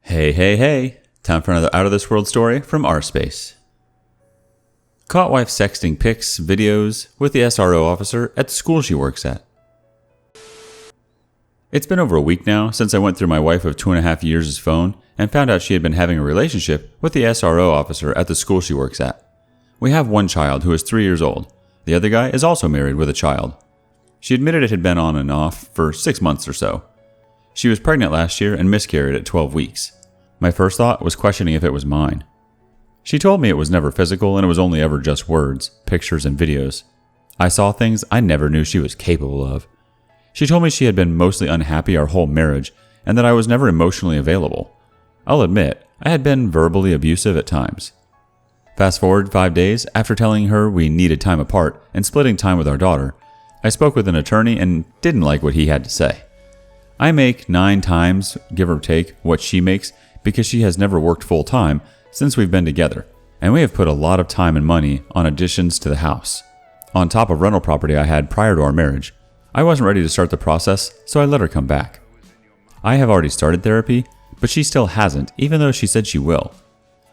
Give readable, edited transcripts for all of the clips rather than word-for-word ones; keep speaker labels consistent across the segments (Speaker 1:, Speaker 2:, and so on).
Speaker 1: Hey, hey, hey. Time for another out-of-this-world story from rSpace. Caught wife sexting pics, videos with the SRO officer at the school she works at. It's been over a week now since I went through my wife of 2.5 years' phone and found out she had been having a relationship with the SRO officer at the school she works at. We have one child who is 3 years old. The other guy is also married with a child. She admitted it had been on and off for 6 months or so. She was pregnant last year and miscarried at 12 weeks. My first thought was questioning if it was mine. She told me it was never physical and it was only ever just words, pictures, and videos. I saw things I never knew she was capable of. She told me she had been mostly unhappy our whole marriage and that I was never emotionally available. I'll admit, I had been verbally abusive at times. Fast forward 5 days after telling her we needed time apart and splitting time with our daughter, I spoke with an attorney and didn't like what he had to say. I make 9 times, give or take, what she makes because she has never worked full-time since we've been together, and we have put a lot of time and money on additions to the house, on top of rental property I had prior to our marriage. I wasn't ready to start the process, so I let her come back. I have already started therapy, but she still hasn't, even though she said she will.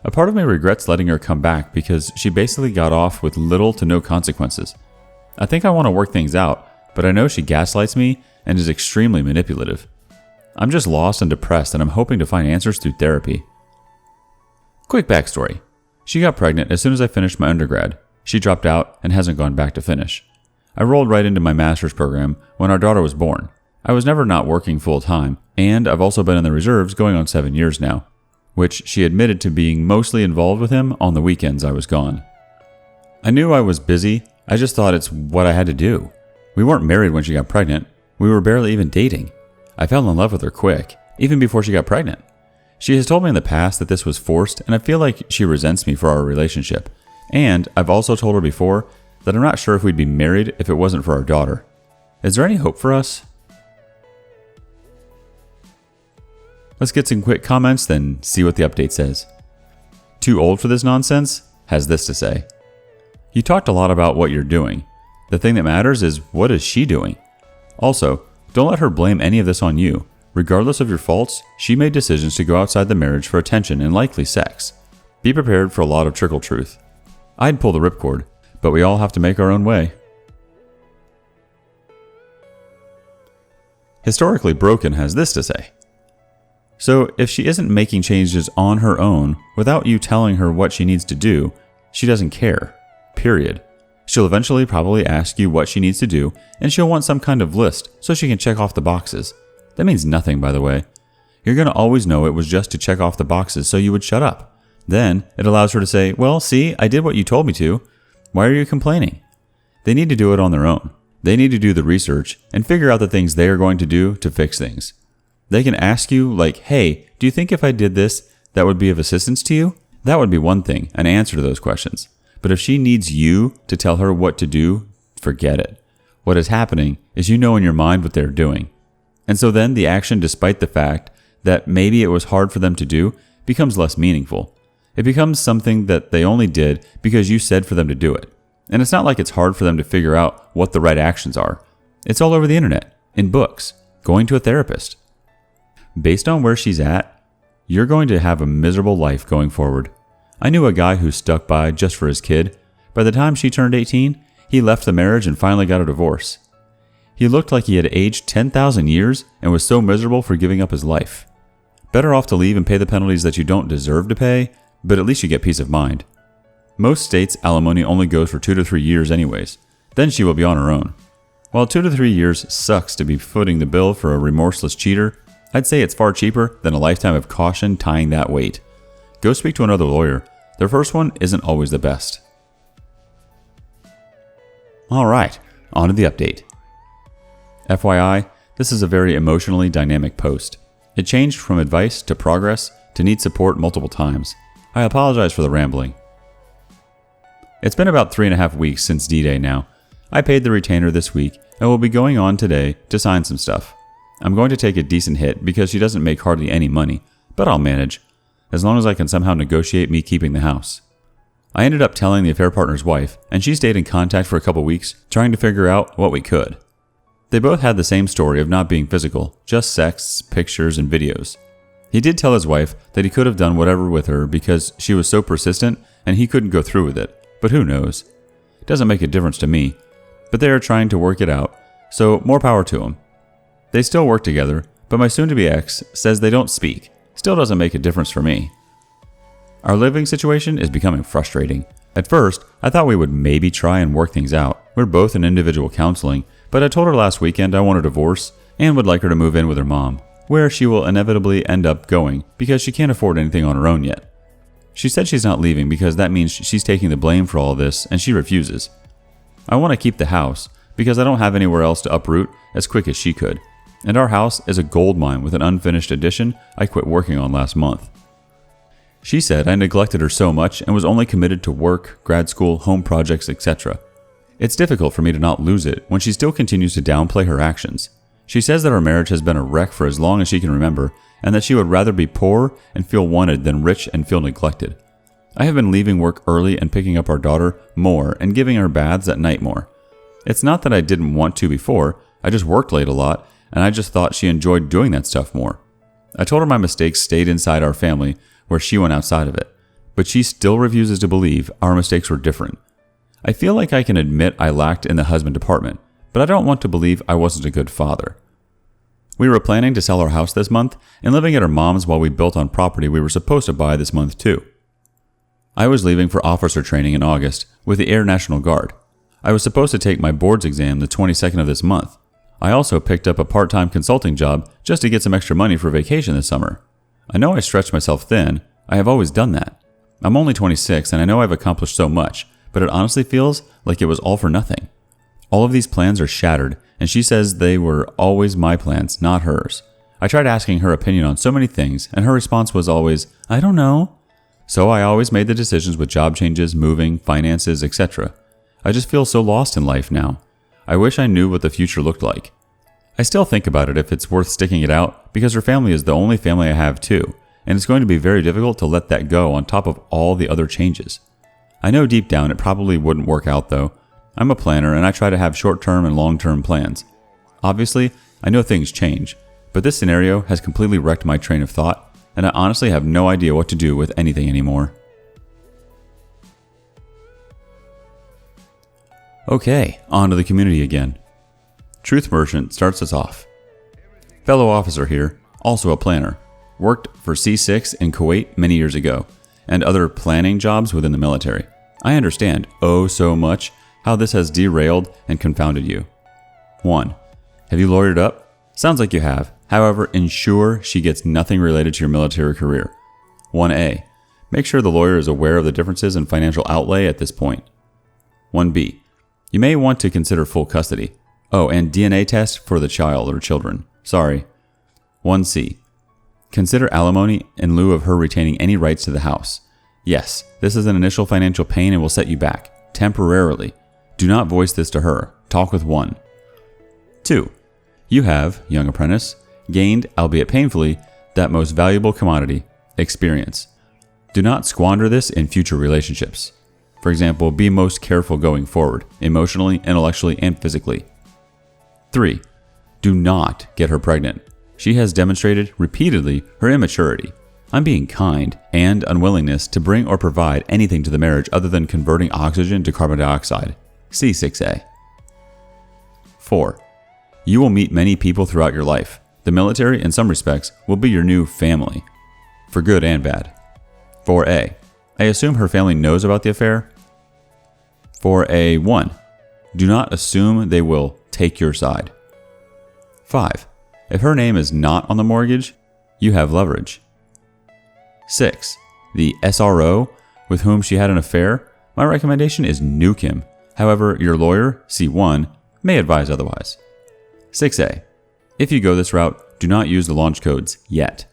Speaker 1: A part of me regrets letting her come back because she basically got off with little to no consequences. I think I want to work things out, but I know she gaslights me and is extremely manipulative. I'm just lost and depressed, and I'm hoping to find answers through therapy. Quick backstory. She got pregnant as soon as I finished my undergrad. She dropped out and hasn't gone back to finish. I rolled right into my master's program when our daughter was born. I was never not working full-time, and I've also been in the reserves going on 7 years now, which she admitted to being mostly involved with him on the weekends I was gone. I knew I was busy, I just thought it's what I had to do. We weren't married when she got pregnant. We were barely even dating. I fell in love with her quick, even before she got pregnant. She has told me in the past that this was forced, and I feel like she resents me for our relationship. And I've also told her before that I'm not sure if we'd be married if it wasn't for our daughter. Is there any hope for us? Let's get some quick comments, then see what the update says. Too old for this nonsense has this to say. You talked a lot about what you're doing. The thing that matters is, what is she doing? Also, don't let her blame any of this on you. Regardless of your faults, she made decisions to go outside the marriage for attention and likely sex. Be prepared for a lot of trickle truth. I'd pull the ripcord, but we all have to make our own way. Historically Broken has this to say. So, if she isn't making changes on her own without you telling her what she needs to do, she doesn't care. Period. She'll eventually probably ask you what she needs to do, and she'll want some kind of list so she can check off the boxes. That means nothing, by the way. You're going to always know it was just to check off the boxes so you would shut up. Then, it allows her to say, well, see, I did what you told me to. Why are you complaining? They need to do it on their own. They need to do the research and figure out the things they are going to do to fix things. They can ask you, like, hey, do you think if I did this, that would be of assistance to you? That would be one thing, an answer to those questions. But if she needs you to tell her what to do, forget it. What is happening is you know in your mind what they're doing. And so then the action, despite the fact that maybe it was hard for them to do, becomes less meaningful. It becomes something that they only did because you said for them to do it. And it's not like it's hard for them to figure out what the right actions are. It's all over the internet, in books, going to a therapist. Based on where she's at, you're going to have a miserable life going forward. I knew a guy who stuck by just for his kid. By the time she turned 18, he left the marriage and finally got a divorce. He looked like he had aged 10,000 years and was so miserable for giving up his life. Better off to leave and pay the penalties that you don't deserve to pay, but at least you get peace of mind. Most states, alimony only goes for 2 to 3 years anyways. Then she will be on her own. While 2 to 3 years sucks to be footing the bill for a remorseless cheater, I'd say it's far cheaper than a lifetime of caution tying that weight. Go speak to another lawyer. Their first one isn't always the best. Alright, on to the update. FYI, this is a very emotionally dynamic post. It changed from advice to progress to need support multiple times. I apologize for the rambling. It's been about 3.5 weeks since D-Day now. I paid the retainer this week and will be going on today to sign some stuff. I'm going to take a decent hit because she doesn't make hardly any money, but I'll manage, as long as I can somehow negotiate me keeping the house. I ended up telling the affair partner's wife, and she stayed in contact for a couple weeks, trying to figure out what we could. They both had the same story of not being physical, just sex, pictures, and videos. He did tell his wife that he could have done whatever with her because she was so persistent and he couldn't go through with it, but who knows? It doesn't make a difference to me, but they are trying to work it out, so more power to them. They still work together, but my soon-to-be ex says they don't speak. Still doesn't make a difference for me. Our living situation is becoming frustrating. At first, I thought we would maybe try and work things out. We're both in individual counseling, but I told her last weekend I want a divorce and would like her to move in with her mom, where she will inevitably end up going because she can't afford anything on her own yet. She said she's not leaving because that means she's taking the blame for all of this, and she refuses. I want to keep the house because I don't have anywhere else to uproot as quick as she could, and our house is a gold mine with an unfinished addition I quit working on last month. She said I neglected her so much and was only committed to work, grad school, home projects, etc. It's difficult for me to not lose it when she still continues to downplay her actions. She says that our marriage has been a wreck for as long as she can remember, and that she would rather be poor and feel wanted than rich and feel neglected. I have been leaving work early and picking up our daughter more and giving her baths at night more. It's not that I didn't want to before, I just worked late a lot, and I just thought she enjoyed doing that stuff more. I told her my mistakes stayed inside our family, where she went outside of it, but she still refuses to believe our mistakes were different. I feel like I can admit I lacked in the husband department, but I don't want to believe I wasn't a good father. We were planning to sell our house this month and living at our mom's while we built on property we were supposed to buy this month too. I was leaving for officer training in August with the Air National Guard. I was supposed to take my boards exam the 22nd of this month. I also picked up a part-time consulting job just to get some extra money for vacation this summer. I know I stretched myself thin. I have always done that. I'm only 26 and I know I've accomplished so much, but it honestly feels like it was all for nothing. All of these plans are shattered, and she says they were always my plans, not hers. I tried asking her opinion on so many things, and her response was always, I don't know. So I always made the decisions with job changes, moving, finances, etc. I just feel so lost in life now. I wish I knew what the future looked like. I still think about it if it's worth sticking it out, because her family is the only family I have too, and it's going to be very difficult to let that go on top of all the other changes. I know deep down it probably wouldn't work out though. I'm a planner and I try to have short-term and long-term plans. Obviously, I know things change, but this scenario has completely wrecked my train of thought, and I honestly have no idea what to do with anything anymore. Okay, on to the community again. Truth Merchant starts us off. Fellow officer here, also a planner. Worked for C6 in Kuwait many years ago, and other planning jobs within the military. I understand, oh so much, how this has derailed and confounded you. 1. Have you lawyered up? Sounds like you have. However, ensure she gets nothing related to your military career. 1A. Make sure the lawyer is aware of the differences in financial outlay at this point. 1B. You may want to consider full custody. Oh, and DNA test for the child or children. Sorry. 1C. Consider alimony in lieu of her retaining any rights to the house. Yes, this is an initial financial pain and will set you back, temporarily. Do not voice this to her. Talk with 1. 2. You have, young apprentice, gained, albeit painfully, that most valuable commodity, experience. Do not squander this in future relationships. For example, be most careful going forward, emotionally, intellectually, and physically. 3. Do not get her pregnant. She has demonstrated repeatedly her immaturity. I'm being kind and unwillingness to bring or provide anything to the marriage other than converting oxygen to carbon dioxide. C6A. 4. You will meet many people throughout your life. The military, in some respects, will be your new family, for good and bad. 4A. I assume her family knows about the affair. 4A1. Do not assume they will take your side. 5. If her name is not on the mortgage, you have leverage. 6. The SRO with whom she had an affair, my recommendation is nuke him. However, your lawyer, C1, may advise otherwise. 6A. If you go this route, do not use the launch codes yet.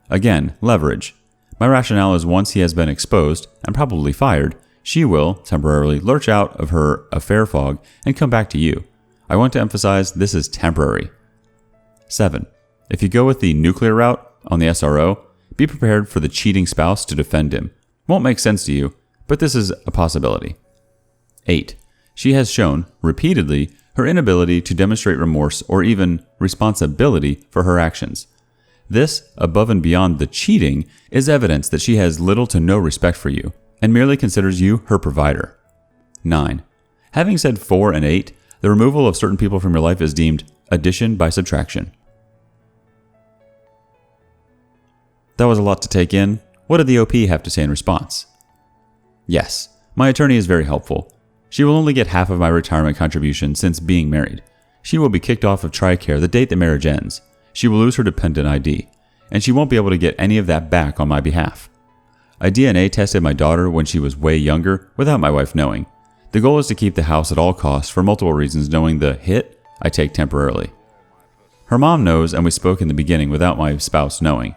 Speaker 1: Again, leverage. My rationale is once he has been exposed and probably fired, she will temporarily lurch out of her affair fog and come back to you. I want to emphasize this is temporary. 7. If you go with the nuclear route on the SRO, be prepared for the cheating spouse to defend him. Won't make sense to you, but this is a possibility. 8. She has shown, repeatedly, her inability to demonstrate remorse or even responsibility for her actions. This, above and beyond the cheating, is evidence that she has little to no respect for you and merely considers you her provider. 9. Having said 4 and 8, the removal of certain people from your life is deemed addition by subtraction. That was a lot to take in. What did the OP have to say in response? Yes, my attorney is very helpful. She will only get half of my retirement contribution since being married. She will be kicked off of TRICARE the date the marriage ends. She will lose her dependent ID, and she won't be able to get any of that back on my behalf. I DNA tested my daughter when she was way younger without my wife knowing. The goal is to keep the house at all costs for multiple reasons, knowing the hit I take temporarily. Her mom knows, and we spoke in the beginning without my spouse knowing,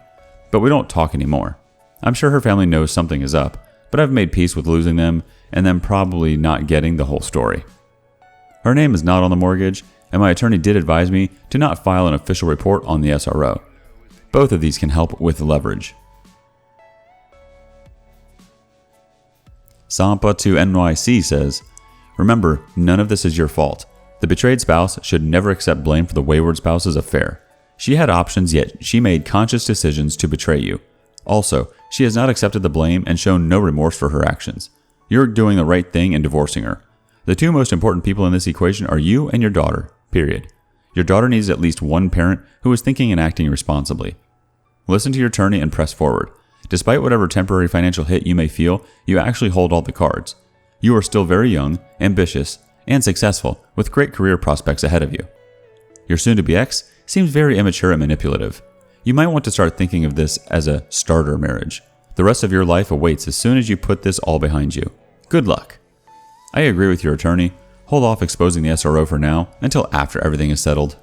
Speaker 1: but we don't talk anymore. I'm sure her family knows something is up, but I've made peace with losing them and them probably not getting the whole story. Her name is not on the mortgage, and my attorney did advise me to not file an official report on the SRO. Both of these can help with leverage. Sampa to NYC says, remember, none of this is your fault. The betrayed spouse should never accept blame for the wayward spouse's affair. She had options, yet she made conscious decisions to betray you. Also, she has not accepted the blame and shown no remorse for her actions. You're doing the right thing in divorcing her. The two most important people in this equation are you and your daughter, period. Your daughter needs at least one parent who is thinking and acting responsibly. Listen to your attorney and press forward. Despite whatever temporary financial hit you may feel, you actually hold all the cards. You are still very young, ambitious, and successful with great career prospects ahead of you. Your soon-to-be ex seems very immature and manipulative. You might want to start thinking of this as a starter marriage. The rest of your life awaits as soon as you put this all behind you. Good luck. I agree with your attorney. Hold off exposing the SRO for now until after everything is settled.